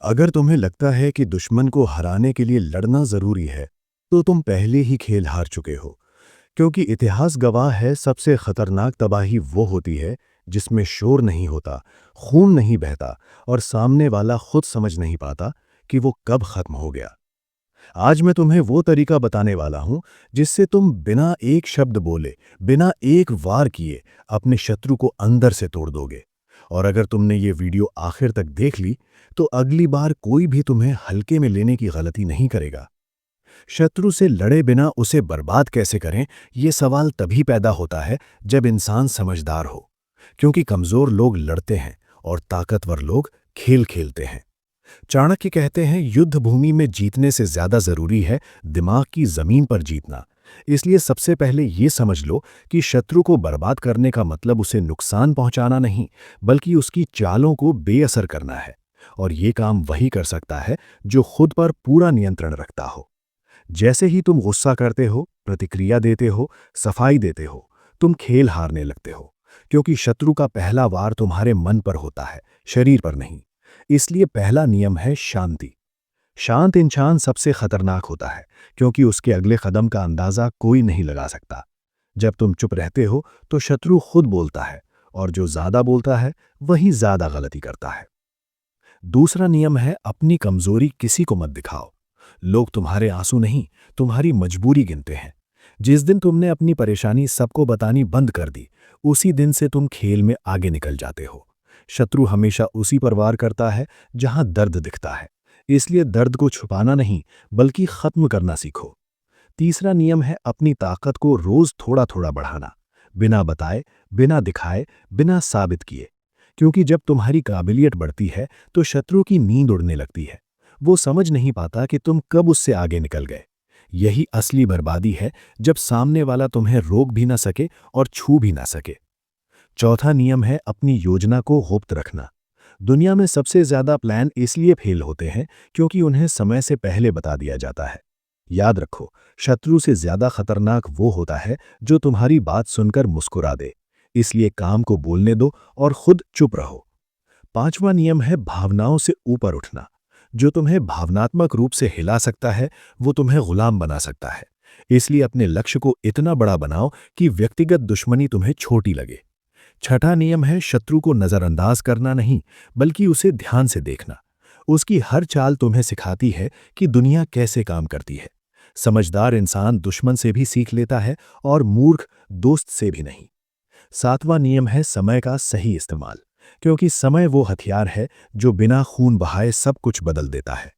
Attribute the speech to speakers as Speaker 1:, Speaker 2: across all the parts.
Speaker 1: अगर तुम्हें लगता है कि दुश्मन को हराने के लिए लड़ना जरूरी है, तो तुम पहले ही खेल हार चुके हो। क्योंकि इतिहास गवाह है, सबसे खतरनाक तबाही वो होती है जिसमें शोर नहीं होता, खून नहीं बहता और सामने वाला खुद समझ नहीं पाता कि वो कब खत्म हो गया। आज मैं तुम्हें वो तरीका बताने वाला हूं जिससे तुम बिना एक शब्द बोले, बिना एक वार किए अपने शत्रु को अंदर से तोड़ दोगे। और अगर तुमने ये वीडियो आखिर तक देख ली, तो अगली बार कोई भी तुम्हें हल्के में लेने की गलती नहीं करेगा। शत्रु से लड़े बिना उसे बर्बाद कैसे करें, ये सवाल तभी पैदा होता है जब इंसान समझदार हो। क्योंकि कमजोर लोग लड़ते हैं और ताकतवर लोग खेल खेलते हैं। चाणक्य कहते हैं, युद्ध भूमि में जीतने से ज्यादा जरूरी है दिमाग की जमीन पर जीतना। इसलिए सबसे पहले ये समझ लो कि शत्रु को बर्बाद करने का मतलब उसे नुकसान पहुंचाना नहीं, बल्कि उसकी चालों को बेअसर करना है। और ये काम वही कर सकता है जो खुद पर पूरा नियंत्रण रखता हो। जैसे ही तुम गुस्सा करते हो, प्रतिक्रिया देते हो, सफाई देते हो, तुम खेल हारने लगते हो। क्योंकि शत्रु का पहला वार तुम्हारे मन पर होता है, शरीर पर नहीं। इसलिए पहला नियम है शांति। शांत इंसान सबसे खतरनाक होता है, क्योंकि उसके अगले कदम का अंदाजा कोई नहीं लगा सकता। जब तुम चुप रहते हो तो शत्रु खुद बोलता है, और जो ज्यादा बोलता है वही ज्यादा गलती करता है। दूसरा नियम है, अपनी कमजोरी किसी को मत दिखाओ। लोग तुम्हारे आंसू नहीं, तुम्हारी मजबूरी गिनते हैं। जिस दिन तुमने अपनी परेशानी सबको बतानी बंद कर दी, उसी दिन से तुम खेल में आगे निकल जाते हो। शत्रु हमेशा उसी पर वार करता है जहां दर्द दिखता है। इसलिए दर्द को छुपाना नहीं, बल्कि खत्म करना सीखो। तीसरा नियम है, अपनी ताकत को रोज थोड़ा थोड़ा बढ़ाना। बिना बताए, बिना दिखाए, बिना साबित किए। क्योंकि जब तुम्हारी काबिलियत बढ़ती है तो शत्रु की नींद उड़ने लगती है। वो समझ नहीं पाता कि तुम कब उससे आगे निकल गए। यही असली बर्बादी है, जब सामने वाला तुम्हें रोक भी ना सके और छू भी ना सके। चौथा नियम है, अपनी योजना को गुप्त रखना। दुनिया में सबसे ज्यादा प्लान इसलिए फेल होते हैं क्योंकि उन्हें समय से पहले बता दिया जाता है। याद रखो, शत्रु से ज्यादा खतरनाक वो होता है जो तुम्हारी बात सुनकर मुस्कुरा दे। इसलिए काम को बोलने दो और खुद चुप रहो। पांचवा नियम है, भावनाओं से ऊपर उठना। जो तुम्हें भावनात्मक रूप से हिला सकता है, वो तुम्हें गुलाम बना सकता है। इसलिए अपने लक्ष्य को इतना बड़ा बनाओ कि व्यक्तिगत दुश्मनी तुम्हें छोटी लगे। छठा नियम है, शत्रु को नजरअंदाज करना नहीं, बल्कि उसे ध्यान से देखना। उसकी हर चाल तुम्हें सिखाती है कि दुनिया कैसे काम करती है। समझदार इंसान दुश्मन से भी सीख लेता है और मूर्ख दोस्त से भी नहीं। सातवां नियम है, समय का सही इस्तेमाल। क्योंकि समय वो हथियार है जो बिना खून बहाए सब कुछ बदल देता है।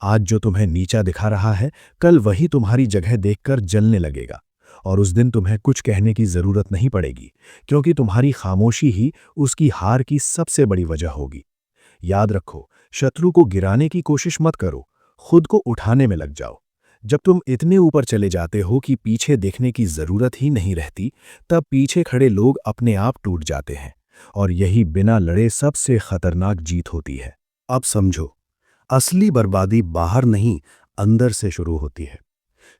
Speaker 1: आज जो तुम्हें नीचा दिखा रहा है, कल वही तुम्हारी जगह देखकर जलने लगेगा। और उस दिन तुम्हें कुछ कहने की जरूरत नहीं पड़ेगी, क्योंकि तुम्हारी खामोशी ही उसकी हार की सबसे बड़ी वजह होगी। याद रखो, शत्रु को गिराने की कोशिश मत करो, खुद को उठाने में लग जाओ। जब तुम इतने ऊपर चले जाते हो कि पीछे देखने की जरूरत ही नहीं रहती, तब पीछे खड़े लोग अपने आप टूट जाते हैं। और यही बिना लड़े सबसे खतरनाक जीत होती है। अब समझो, असली बर्बादी बाहर नहीं, अंदर से शुरू होती है।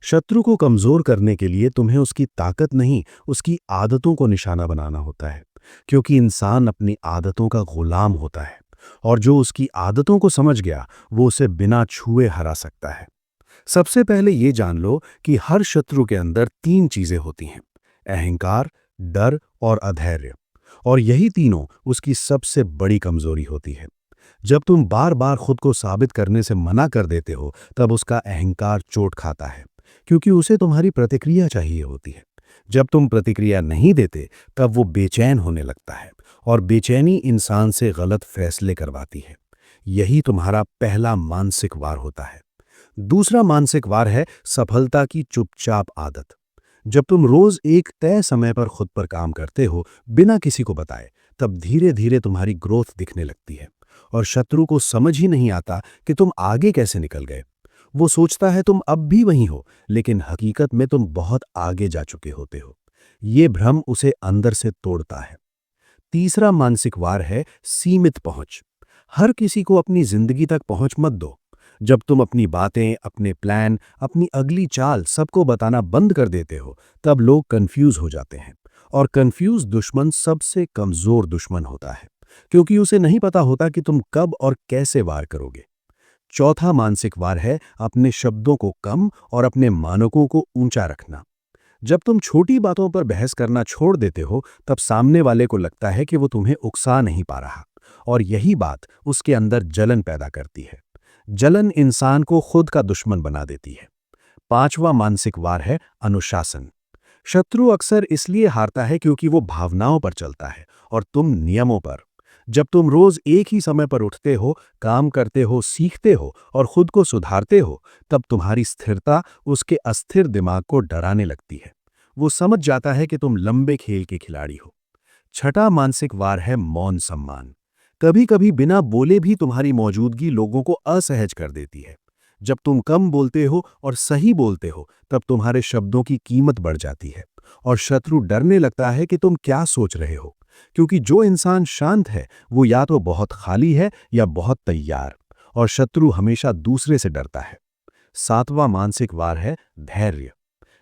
Speaker 1: शत्रु को कमजोर करने के लिए तुम्हें उसकी ताकत नहीं, उसकी आदतों को निशाना बनाना होता है। क्योंकि इंसान अपनी आदतों का गुलाम होता है, और जो उसकी आदतों को समझ गया, वो उसे बिना छुए हरा सकता है। सबसे पहले ये जान लो कि हर शत्रु के अंदर तीन चीजें होती हैं: अहंकार, डर और अधैर्य। और यही तीनों उसकी सबसे बड़ी कमजोरी होती है। जब तुम बार बार खुद को साबित करने से मना कर देते हो, तब उसका अहंकार चोट खाता है, क्योंकि उसे तुम्हारी प्रतिक्रिया चाहिए होती है। जब तुम प्रतिक्रिया नहीं देते, तब वो बेचैन होने लगता है, और बेचैनी इंसान से गलत फैसले करवाती है। यही तुम्हारा पहला मानसिक वार होता है। दूसरा मानसिक वार है सफलता की चुपचाप आदत। जब तुम रोज एक तय समय पर खुद पर काम करते हो, बिना किसी को बताए, तब धीरे धीरे तुम्हारी ग्रोथ दिखने लगती है। और शत्रु को समझ ही नहीं आता कि तुम आगे कैसे निकल गए। वो सोचता है तुम अब भी वहीं हो, लेकिन हकीकत में तुम बहुत आगे जा चुके होते हो। ये भ्रम उसे अंदर से तोड़ता है। तीसरा मानसिक वार है सीमित पहुंच। हर किसी को अपनी जिंदगी तक पहुंच मत दो। जब तुम अपनी बातें, अपने प्लान, अपनी अगली चाल सबको बताना बंद कर देते हो, तब लोग कंफ्यूज हो जाते हैं। और कंफ्यूज दुश्मन सबसे कमजोर दुश्मन होता है, क्योंकि उसे नहीं पता होता कि तुम कब और कैसे वार करोगे। चौथा मानसिक वार है अपने शब्दों को कम और अपने मानकों को ऊंचा रखना। जब तुम छोटी बातों पर बहस करना छोड़ देते हो, तब सामने वाले को लगता है कि वो तुम्हें उकसा नहीं पा रहा, और यही बात उसके अंदर जलन पैदा करती है। जलन इंसान को खुद का दुश्मन बना देती है। पांचवा मानसिक वार है अनुशासन। शत्रु अक्सर इसलिए हारता है क्योंकि वो भावनाओं पर चलता है और तुम नियमों पर। जब तुम रोज एक ही समय पर उठते हो, काम करते हो, सीखते हो और खुद को सुधारते हो, तब तुम्हारी स्थिरता उसके अस्थिर दिमाग को डराने लगती है। वो समझ जाता है कि तुम लंबे खेल के खिलाड़ी हो। छठा मानसिक वार है मौन सम्मान। कभी कभी बिना बोले भी तुम्हारी मौजूदगी लोगों को असहज कर देती है। जब तुम कम बोलते हो और सही बोलते हो, तब तुम्हारे शब्दों की कीमत बढ़ जाती है और शत्रु डरने लगता है कि तुम क्या सोच रहे हो, क्योंकि जो इंसान शांत है वो या तो बहुत खाली है या बहुत तैयार, और शत्रु हमेशा दूसरे से डरता है। सातवां मानसिक वार है धैर्य।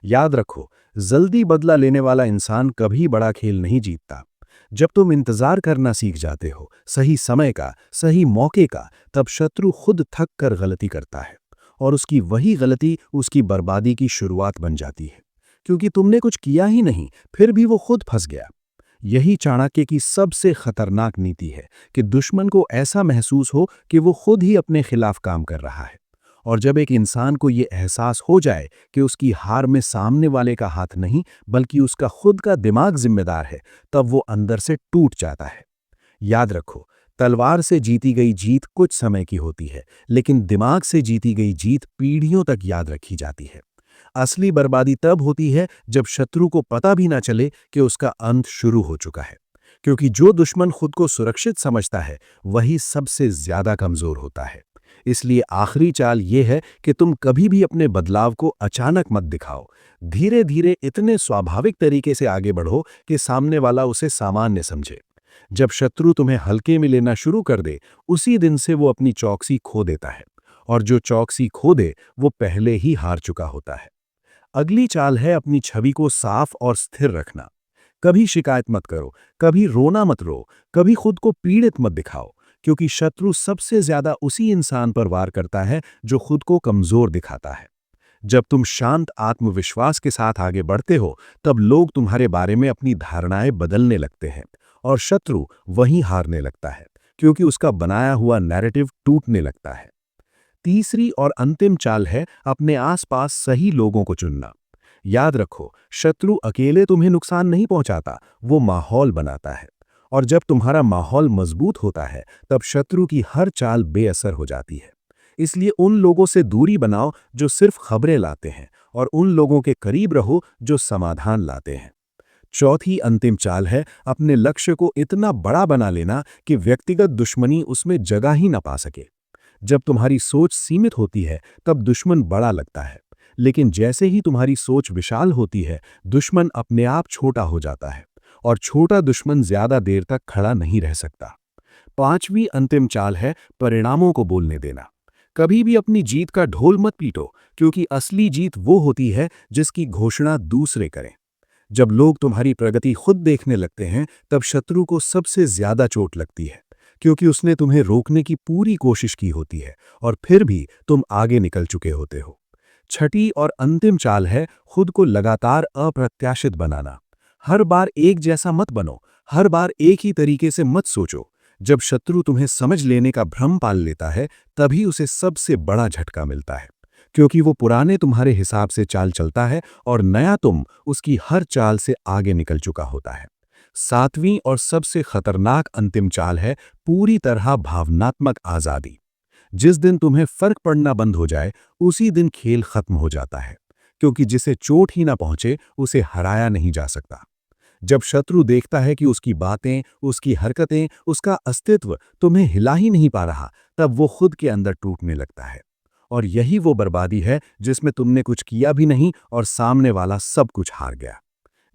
Speaker 1: याद रखो, जल्दी बदला लेने वाला इंसान कभी बड़ा खेल नहीं जीतता। जब तुम इंतजार करना सीख जाते हो, सही समय का, सही मौके का, तब शत्रु खुद थक कर गलती करता है और उसकी वही गलती उसकी बर्बादी की शुरुआत बन जाती है, क्योंकि तुमने कुछ किया ही नहीं, फिर भी वो खुद फंस गया। यही चाणक्य की सबसे खतरनाक नीति है कि दुश्मन को ऐसा महसूस हो कि वो खुद ही अपने खिलाफ काम कर रहा है। और जब एक इंसान को ये एहसास हो जाए कि उसकी हार में सामने वाले का हाथ नहीं बल्कि उसका खुद का दिमाग जिम्मेदार है, तब वो अंदर से टूट जाता है। याद रखो, तलवार से जीती गई जीत कुछ समय की होती है, लेकिन दिमाग से जीती गई जीत पीढ़ियों तक याद रखी जाती है। असली बर्बादी तब होती है जब शत्रु को पता भी ना चले कि उसका अंत शुरू हो चुका है, क्योंकि जो दुश्मन खुद को सुरक्षित समझता है वही सबसे ज्यादा कमजोर होता है। इसलिए आखिरी चाल ये है कि तुम कभी भी अपने बदलाव को अचानक मत दिखाओ। धीरे धीरे इतने स्वाभाविक तरीके से आगे बढ़ो कि सामने वाला उसे सामान्य समझे। जब शत्रु तुम्हें हल्के में लेना शुरू कर दे, उसी दिन से वो अपनी चौकसी खो देता है, और जो चौकसी खो दे वो पहले ही हार चुका होता है। अगली चाल है अपनी छवि को साफ और स्थिर रखना। कभी शिकायत मत करो, कभी रोना मत रो, कभी खुद को पीड़ित मत दिखाओ, क्योंकि शत्रु सबसे ज्यादा उसी इंसान पर वार करता है जो खुद को कमजोर दिखाता है। जब तुम शांत आत्मविश्वास के साथ आगे बढ़ते हो, तब लोग तुम्हारे बारे में अपनी धारणाएं बदलने लगते हैं और शत्रु वहीं हारने लगता है, क्योंकि उसका बनाया हुआ नैरेटिव टूटने लगता है। तीसरी और अंतिम चाल है अपने आसपास सही लोगों को चुनना। याद रखो, शत्रु अकेले तुम्हें नुकसान नहीं पहुंचाता, वो माहौल बनाता है। और जब तुम्हारा माहौल मजबूत होता है, तब शत्रु की हर चाल बेअसर हो जाती है। इसलिए उन लोगों से दूरी बनाओ जो सिर्फ खबरें लाते हैं, और उन लोगों के करीब रहो जो समाधान लाते हैं। चौथी अंतिम चाल है अपने लक्ष्य को इतना बड़ा बना लेना कि व्यक्तिगत दुश्मनी उसमें जगह ही ना पा सके। जब तुम्हारी सोच सीमित होती है, तब दुश्मन बड़ा लगता है, लेकिन जैसे ही तुम्हारी सोच विशाल होती है, दुश्मन अपने आप छोटा हो जाता है, और छोटा दुश्मन ज्यादा देर तक खड़ा नहीं रह सकता। पांचवी अंतिम चाल है परिणामों को बोलने देना। कभी भी अपनी जीत का ढोल मत पीटो, क्योंकि असली जीत वो होती है जिसकी घोषणा दूसरे करें। जब लोग तुम्हारी प्रगति खुद देखने लगते हैं, तब शत्रु को सबसे ज्यादा चोट लगती है, क्योंकि उसने तुम्हें रोकने की पूरी कोशिश की होती है और फिर भी तुम आगे निकल चुके होते हो। छठी और अंतिम चाल है खुद को लगातार अप्रत्याशित बनाना। हर बार एक जैसा मत बनो, हर बार एक ही तरीके से मत सोचो। जब शत्रु तुम्हें समझ लेने का भ्रम पाल लेता है, तभी उसे सबसे बड़ा झटका मिलता है, क्योंकि वो पुराने तुम्हारे हिसाब से चाल चलता है और नया तुम उसकी हर चाल से आगे निकल चुका होता है। सातवीं और सबसे खतरनाक अंतिम चाल है पूरी तरह भावनात्मक आजादी। जिस दिन तुम्हें फर्क पड़ना बंद हो जाए, उसी दिन खेल खत्म हो जाता है, क्योंकि जिसे चोट ही ना पहुंचे उसे हराया नहीं जा सकता। जब शत्रु देखता है कि उसकी बातें, उसकी हरकतें, उसका अस्तित्व तुम्हें हिला ही नहीं पा रहा, तब वो खुद के अंदर टूटने लगता है। और यही वो बर्बादी है जिसमें तुमने कुछ किया भी नहीं और सामने वाला सब कुछ हार गया।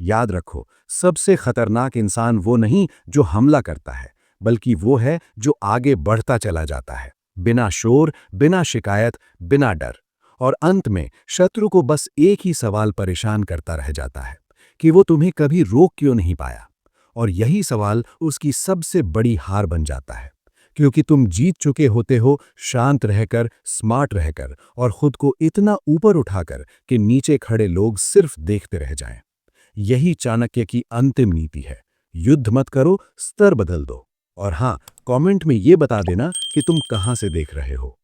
Speaker 1: याद रखो, सबसे खतरनाक इंसान वो नहीं जो हमला करता है, बल्कि वो है जो आगे बढ़ता चला जाता है, बिना शोर, बिना शिकायत, बिना डर। और अंत में शत्रु को बस एक ही सवाल परेशान करता रह जाता है कि वो तुम्हें कभी रोक क्यों नहीं पाया। और यही सवाल उसकी सबसे बड़ी हार बन जाता है, क्योंकि तुम जीत चुके होते हो शांत रहकर, स्मार्ट रहकर और खुद को इतना ऊपर उठाकर कि नीचे खड़े लोग सिर्फ देखते रह जाएं। यही चाणक्य की अंतिम नीति है। युद्ध मत करो, स्तर बदल दो। और हाँ, कमेंट में ये बता देना कि तुम कहाँ से देख रहे हो।